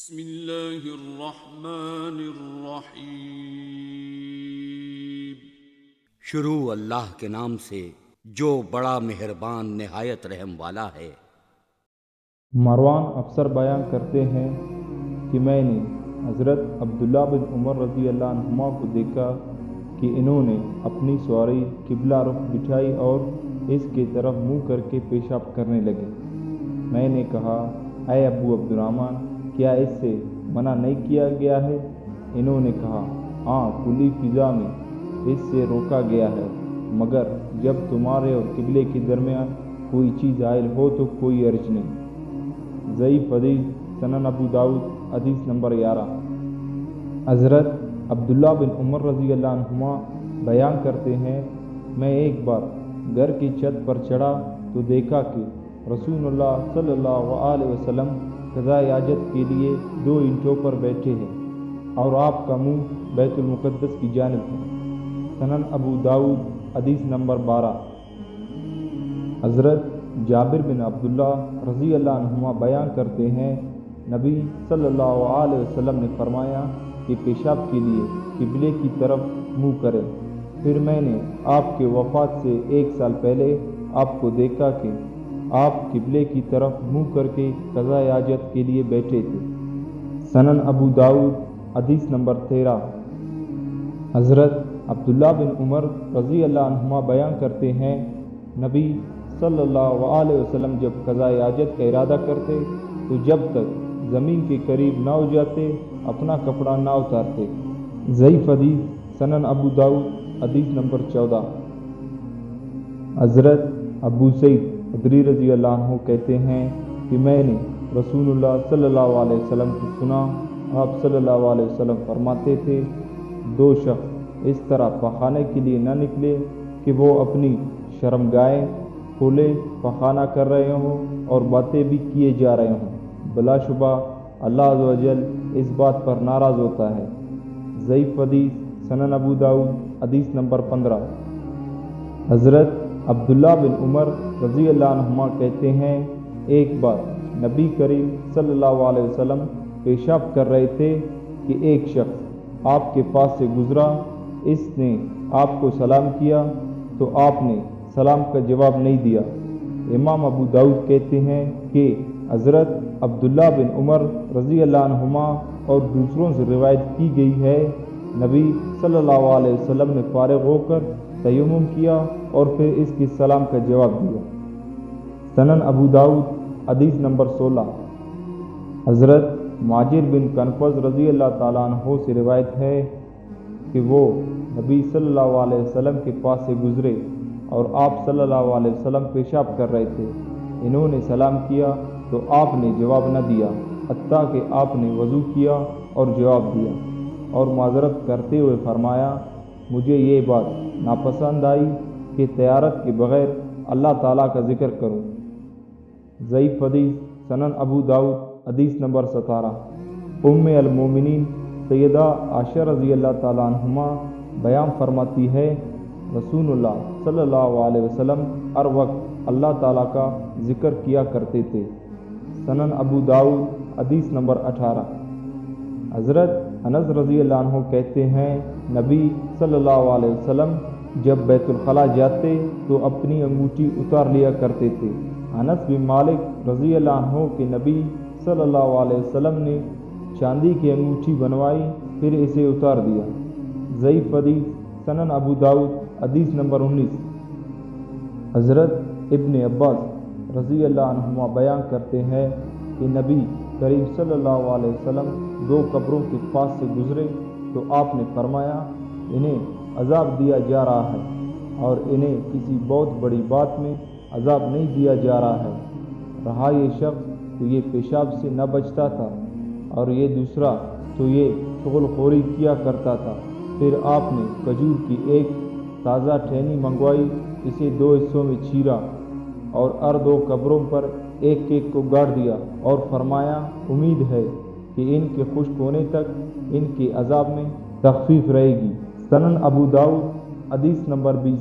بسم اللہ الرحمن الرحیم۔ شروع اللہ کے نام سے جو بڑا مہربان نہایت رحم والا ہے۔ مروان افسر بیان کرتے ہیں کہ میں نے حضرت عبداللہ بن عمر رضی اللہ عنہما کو دیکھا کہ انہوں نے اپنی سواری قبلہ رخ بٹھائی اور اس کی طرف منہ کر کے پیشاب کرنے لگے۔ میں نے کہا، اے ابو عبد الرحمن، کیا اس سے منع نہیں کیا گیا ہے؟ انہوں نے کہا، ہاں، کلی فضا میں اس سے روکا گیا ہے، مگر جب تمہارے اور قبلے کے درمیان کوئی چیز حائل ہو تو کوئی حرج نہیں۔ ضعیف حدیث سنن ابو داؤد حدیث نمبر 11۔ حضرت عبداللہ بن عمر رضی اللہ عنہما بیان کرتے ہیں، میں ایک بار گھر کی چھت پر چڑھا تو دیکھا کہ رسول اللہ صلی اللہ علیہ وسلم قضاء حاجت کے لیے 2 اینٹوں پر بیٹھے ہیں اور آپ کا منہ بیت المقدس کی جانب ہے۔ سنن ابو داؤد حدیث نمبر 12۔ حضرت جابر بن عبداللہ رضی اللہ عنہما بیان کرتے ہیں، نبی صلی اللہ علیہ وسلم نے فرمایا کہ پیشاب کے لیے قبلے کی طرف منہ کریں۔ پھر میں نے آپ کے وفات سے 1 سال پہلے آپ کو دیکھا کہ آپ قبلے کی طرف منہ کر کے قضاء حاجت کے لیے بیٹھے تھے۔ سنن ابو داؤد حدیث نمبر 13۔ حضرت عبداللہ بن عمر رضی اللہ عنہما بیان کرتے ہیں، نبی صلی اللہ علیہ وسلم جب قضاء حاجت کا ارادہ کرتے تو جب تک زمین کے قریب نہ ہو جاتے اپنا کپڑا نہ اتارتے۔ ضعیف حدیث سنن ابو داؤد حدیث نمبر 14۔ حضرت ابو سعید خدری رضی اللہ عنہ کہتے ہیں کہ میں نے رسول اللہ صلی اللہ علیہ وسلم کو سنا، آپ صلی اللہ علیہ وسلم فرماتے تھے، 2 شخص اس طرح پخانے کے لیے نہ نکلے کہ وہ اپنی شرمگاہیں کھولے پخانہ کر رہے ہوں اور باتیں بھی کیے جا رہے ہوں، بلا شبہ اللہ عز و جل اس بات پر ناراض ہوتا ہے۔ ضعیف حدیث سنن ابو داؤد حدیث نمبر 15۔ حضرت عبداللہ بن عمر رضی اللہ عنہما کہتے ہیں، ایک بار نبی کریم صلی اللہ علیہ وسلم پیشاب کر رہے تھے کہ ایک شخص آپ کے پاس سے گزرا، اس نے آپ کو سلام کیا تو آپ نے سلام کا جواب نہیں دیا۔ امام ابو داؤد کہتے ہیں کہ حضرت عبداللہ بن عمر رضی اللہ عنہما اور دوسروں سے روایت کی گئی ہے، نبی صلی اللہ علیہ وسلم نے فارغ ہو کر تیمم کیا اور پھر اس کی سلام کا جواب دیا۔ سنن ابو داؤد حدیث نمبر 16۔ حضرت ماجر بن کنفذ رضی اللہ تعالیٰ عنہ سے روایت ہے کہ وہ نبی صلی اللہ علیہ وسلم کے پاس سے گزرے اور آپ صلی اللہ علیہ وسلم پیشاب کر رہے تھے۔ انہوں نے سلام کیا تو آپ نے جواب نہ دیا، حتیٰ کہ آپ نے وضو کیا اور جواب دیا اور معذرت کرتے ہوئے فرمایا، مجھے یہ بات ناپسند آئی کہ طہارت کے بغیر اللہ تعالیٰ کا ذکر کروں۔ ضعیف حدیث سنن ابو داؤد حدیث نمبر 17۔ ام المومنین سیدہ عائشہ رضی اللہ تعالیٰ عنہما بیان فرماتی ہے، رسول اللہ صلی اللہ علیہ وسلم ہر وقت اللہ تعالیٰ کا ذکر کیا کرتے تھے۔ سنن ابو داؤد حدیث نمبر 18۔ حضرت انس رضی اللہ عنہ کہتے ہیں، نبی صلی اللہ علیہ وسلم جب بیت الخلاء جاتے تو اپنی انگوٹھی اتار لیا کرتے تھے۔ انس بن مالک رضی اللہ عنہ کے نبی صلی اللہ علیہ وسلم نے چاندی کی انگوٹھی بنوائی پھر اسے اتار دیا۔ ضعیف حدیث سنن ابو داؤد حدیث نمبر 19۔ حضرت ابن عباس رضی اللہ عنہما بیان کرتے ہیں کہ نبی کریم صلی اللہ علیہ وسلم 2 قبروں کے پاس سے گزرے تو آپ نے فرمایا، انہیں عذاب دیا جا رہا ہے اور انہیں کسی بہت بڑی بات میں عذاب نہیں دیا جا رہا ہے۔ رہا یہ شخص تو یہ پیشاب سے نہ بچتا تھا اور یہ دوسرا تو یہ شغل خوری کیا کرتا تھا۔ پھر آپ نے کھجور کی ایک تازہ ٹہنی منگوائی، اسے 2 حصوں میں چیرا اور ہر 2 قبروں پر ایک ایک کو گاڑ دیا اور فرمایا، امید ہے کہ ان کے خشک ہونے تک ان کے عذاب میں تخفیف رہے گی۔ سنن ابو داؤد حدیث نمبر 20۔